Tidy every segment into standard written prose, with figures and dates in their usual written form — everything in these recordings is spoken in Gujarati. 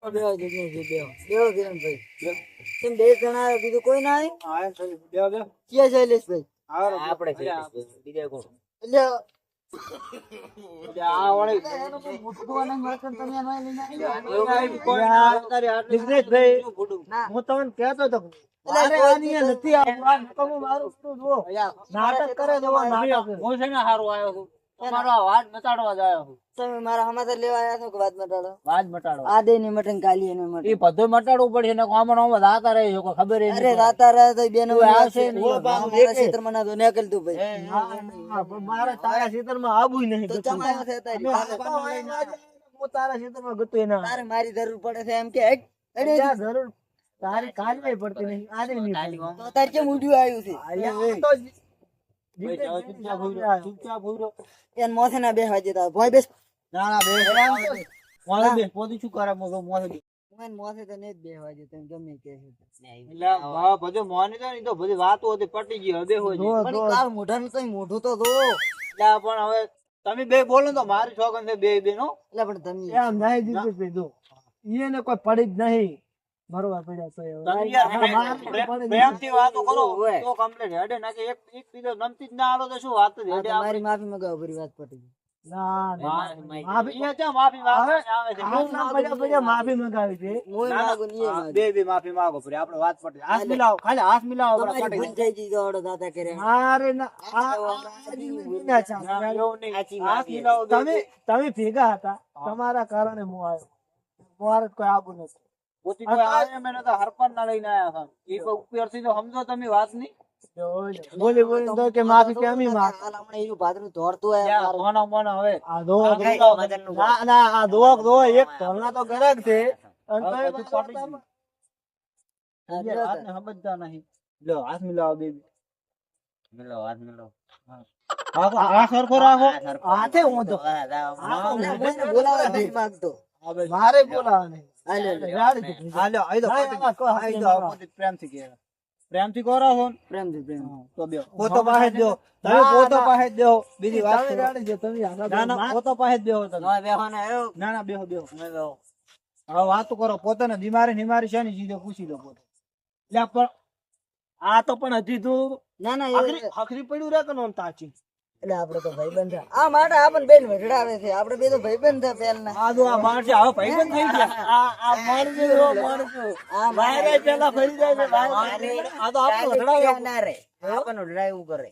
બેહો જગ્યાએ બેહો બેહો કિરણભાઈ તેમ બે જણા આવ્યા, બીજું કોઈ ના આવ્યું? બેહો બેહો. ક્યાં શૈલેષભાઈ? આપણે બીજા કોણ? એટલે આ વાળી એનો કોઈ મોટું આનંદ મળશે ને તમે એનો લઈને આવ્યા? દિગ્નેશભાઈ, ના. હું તમને કહેતો હતો એટલે મારે આની અહીંયા નથી આવવું. આ નકમું મારું શું જુઓ. નાટક કરે છે, એવો નાટક. હું છે ને હારું આવ્યો છું તમારો આ વાત મટાડવા જ આવ્યો છું. તમે મારા સમાચાર લેવા આવ્યા છો કે વાત મટાડો? વાત મટાડો આ દે ની મટન કાલી એને મટન. એ બધું મટાડવું પડશે ને આમાં આમાં દાતા રહી છો ખબર અરે રાતા રહે તો બેનો આવશે ને. મારા ક્ષેત્રમાં ના તો નીકળ તું ભાઈ. હા, પણ મારે તારા ખેતરમાં આવવું નહીં. તો ચમાયો છે તારી. હું તારા ખેતરમાં ગતો ના. તારે મારી જરૂર પડે છે એમ કે હેટ. અરે ક્યાં જરૂર તારી કાલની પડતી નહીં. આજે નહીં પડતી. તો તાર કેમ ઉડ્યું આવ્યું છે? આ તો ચૂપચાપ ઉભો રહો. એન મોથે ના બેહવા જતા ભોય બેસ. ના ના બે મોલે બે પોતી શું કરે મોલે બે. હું એન મોથે તો નહીં જ બેહવા જતો એમ ગમે કે છે. એટલે હા બધું મોની તો નહીં તો બધી વાતો હતી પટી ગઈ હવે હોય છે. પણ ઈ કાળ મોઢાનું તો મોઢું તો જો. એટલે પણ હવે તમે બે બોલો ને તો મારી છોકન છે બે બેનો. એટલે પણ તમે એમ નહીં દીધું પીધું એને કોઈ પડી જ નહીં ભરવા પડ્યા તો તમે યાર પ્રેમથી વાતો કરો તો કમ્પ્લીટ હેડે ના કે એક પીધો નમતી જ ના આલો તો શું વાત હેડે મારી માફી મગાવો પૂરી વાત પટી ગઈ. ના માફી અહીંયા ક્યાં માફી માંગે આવે છે પડ્યા પડ્યા માફી મંગાવી છે હું માંગુ ની એ માંગુ. બે માફી માંગો પૂરી આપણે વાત પટી હાથ મિલાવો ખાલી હાથ મિલાવો તમારી ભૂલ થઈ ગઈ તો ઓડો દાદા કરે. અરે ના તમે ભેગા હતા તમારા કારણે હું આવ્યો મારે કોઈ આવું નથી પોતી કોઈ આવે મેં તો હરપન ના લઈને આયા હતા એ ઉપરથી તો સમજો તમે વાત ની બોલી બોલી તો કે માફી કેમી માં હાલ હમણાં એનું ભાદરું દોડતું હોય મોના મોના હવે આ દો ના ના આ દો એક ધોલના તો ગરક છે અને તો એ પાટી હાથને સમજતા નહીં લો હાથ મિલાવો બેબી મિલો વાત મિલો આ સરખો રાખો હાથે હું તો બોલાવા નથી માંગતો. મારે બોલાવા નહીં હાલ્યો. પ્રેમથી કે પ્રેમથી કરો છો ને? પ્રેમથી પ્રેમ. તો બે પોતો પાસે જ દેવો તમે પોતો પાસે જ દેવો બીજી વાત ના ના પોતો પાસે જ દેવો તમે ના ના બેહો બેહો હવે વાતો કરો પોતાને બીમારી નિમારી છે ને સીધો પૂછી લો પોતે એટલે પણ આ તો પણ હજી તું ના ના હખરી પડ્યું રે કે નોમ તાચી એટલે આપડે તો ભાઈબંધ છે. આ માટે આપણને બેન વઢડાવે છે. આપણે બે તો ભાઈબંધ છે પહેલના. આ તો આ માણસ હવે ભાઈબંધ થઈ ગયા આ માણસ આ વાયરે પેલા ફરી જાય છે આ તો આપણો વઢડાવે ના રે આપણને વઢડાયું કરે.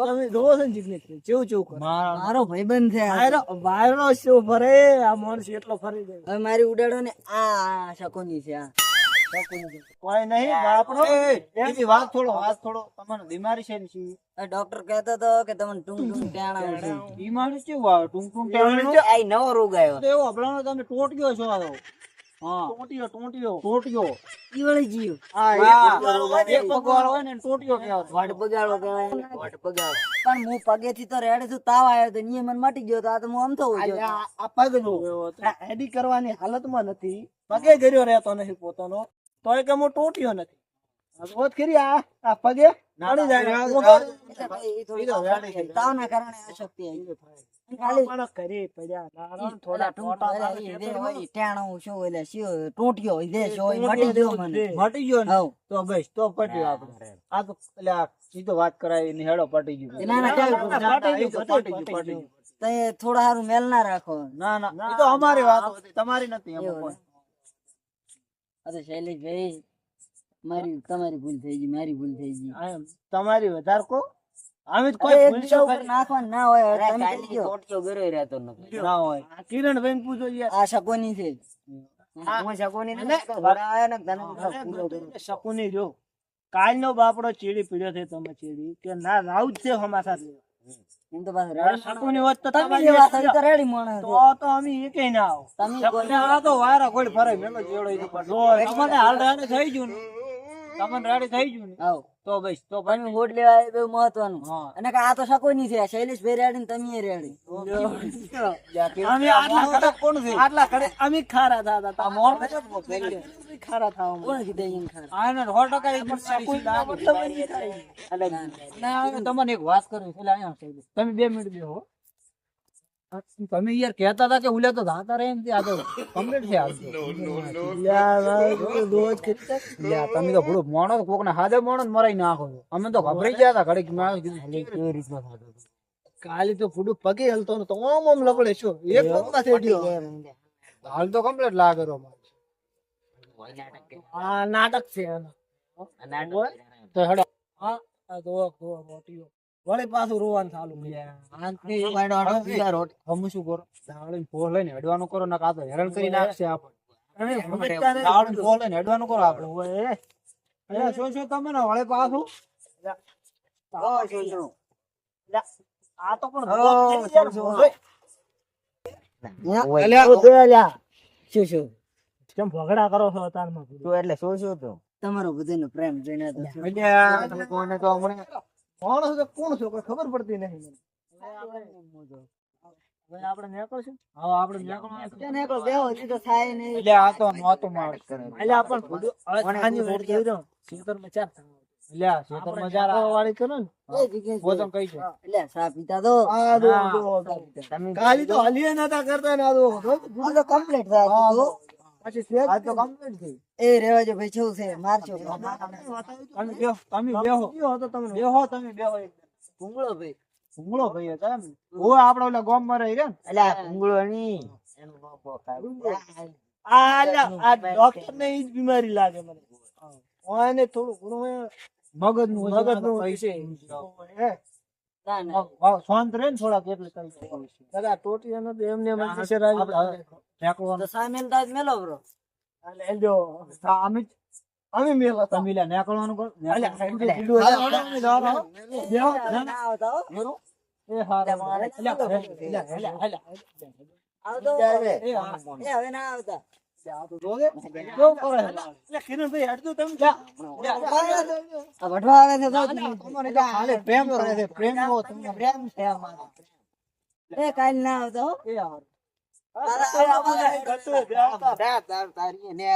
તમે જોવો છો ને જીગ્નેશ કેવું કેવું કરે મારો ભાઈબંધ છે આ. વાયરો શું ફરે આ માણસ એટલો ફરી જાય હવે મારી ઉડાડો ને આ શકોની છે આ. કોઈ નહીં આપણો એની વાત થોડો તમને બીમારી છે ને ડોક્ટર કહેતો હતો કે તમને ટૂંક ટૂંક ટેણા છે. બીમારી કેવું આવે ટૂંક ટૂંક આ નવો રોગ આવ્યો. એવો હમણાં તમે ટોટિયો છો આ તો હા ટોટિયો ઈ વળી જીવ. એક પગવાળો હોય ને ટોટિયો કહેવાય વાડ બગાડો કહેવાય ને. વાડ બગાડો. પણ હું પગેથી તો રેડે છું તાવ આવ્યો તો નિયમન મટી ગયો તો આ તો હું આમ થવું ગયો. આ પગનો એડી કરવાની હાલતમાં નથી પગે ગર્યો રહેતો નથી પોતાનો તોય કે હું ટોટિયો નથી રોજ કરી આ પગે પડી જાય તાવના કારણે અશક્તિ આવી. થોડા ટેણું શું એટલે શું ટોટિયો મટી ગયો મને. મટી ગયો ને તો બસ તો પટ્યું આપણે આ તો એટલે સીધો વાત કરાવી ને હેડો પટી ગયું ના ના પટી ગયું તે થોડા સારું મેલ ના રાખો. ના ના એ તો અમારી વાત હતી તમારી નથી એમાં અરે શૈલેષભાઈ તમારી ભૂલ થઈ ગઈ મારી ભૂલ થઈ ગઈ. તમારી વધારે કો અમે કોઈ ભૂલ ઉપર નાખવાનું ના હોય. તમે ટોટિયો ગરોય રહેતો નથી. ના હોય કિરણભાઈ ને પૂછો આ શકોની છે. હું શકોની ને શકુની જો કાલ નો બાપડો ચીડી પીડ્યો છે તમે ચીડી કે ના રાવ જ છે હમાસા એમ તો પાછું શકુની વાત તો તમારી વાત હતી તો રેડી માણસ તો અમે એકે ના આવો તમે આ તો વારા કોઈ ફરે મેલો જેવડો ઈ તો તમને હાલ રાડે થઈ ગયું ને તમને રાડે થઈ ગયું ને આવો તો બસ તો તમે હોડ લેવા આવે બહુ મહત્વનું. હા. અને કે આ તો શકોની છે. શૈલેષભાઈ રેડી ને તમે રેડી. અમે આટલા કડક કોણ છે આટલા કડક અમે ખારા થાતા તા મોર ખારા થાવા કોણ કીધું એમ ખરા? આને 100% મતલબ ના તમને એક વાત કરું એટલે અહીંયા તમે 2 મિનિટ બેહો તમે યાર કહેતા હતા કે ઉલે તો ધાતા રહે ને આ તો કમ્પ્લીટ છે આ તમે તો ભૂડું મોણો કોક ને હાદે મોણો ને મરાઈ નાખો છો. અમે તો ગભરાઈ ગયા હતા ઘડીક મેં કીધું કેવી રીતના થતો હતો. કાલે તો ફૂડું પગે હલતો નતો ઓમ ઓમ લપડે છો એક પગમાં થેડ્યો હાલ તો કમ્પ્લીટ લાગે રો આ નાટક છે આનો. તો હેડો આ તો રોટીઓ વળી પાછું રોવાનું ચાલુ હમ શું કરો દાવડીને ફોર લઈને હેડવાનું કરો ના કાતો હેરાન કરી નાખશે આપણે કરે દાવડીને ફોર લઈને હેડવાનું કરો આપણે અરે શું શું તમે ને વળે પાછું આ તો પણ શું શું કેમ ઝઘડા કરો છો અતારમાં એટલે શું તો તમારો બધાનો પ્રેમ જોઈને તો કોઈને તો હમણાં માણસ તો કોણ છો કોઈ ખબર પડતી નહીં મને. હવે આપણે નીકળશું હા આપણે નીકળવાનું ત્યાં નીકળો બેહો હજી તો થાય નહીં એટલે આ તો નહોતું માણસ કરે એટલે આ પણ ફૂડું આની રોટ કહી દો ખેતરમાં ચાર એટલે આ ખેતરમાં જા વાળી કરો ને એ જગ્યાએ ભોજન કઈ છે એટલે સા પીતા તો આ દો કાલી તો હલીએ નતા કરતા ને આ દો આ તો કમ્પ્લીટ થાય તો પછી શેક આ તો કમ્પ્લીટ થઈ એ રેવાજો ભાઈ શું છે મારજો તમે બેહો તમે બેહો તો તમે બેહો તમે બેહો ભૂંગળો ભાઈ ભૂંગળો ભાઈ હતા એમ ઓ આપણે ઓલા ગામમાં રહી રહ્યા એટલે આ ભૂંગળો ની આ ડોક્ટર ને ઈ જ બીમારી લાગે મને ઓને થોડું ઘણું મગજનું છે ના ના શાંત રહે ને થોડાક એટલે કઈ દાદા ટોટિયાનો તો એમને એમ જ શરાબ તો સામેલ તાજ મેલો બ્રો લેજો અમે મેલા તમે લે નીકળવાનું કરો ના આવતા હો એ હારે આવતો એ હવે ના આવતા કિરણભાઈ હટજો તમે આ વઢવા આવે છે તો હાલે પ્રેમ કરે છે પ્રેમ નો તમને પ્રેમ છે અમારો એ કાલ ના આવતો હો એ હારે તારી ને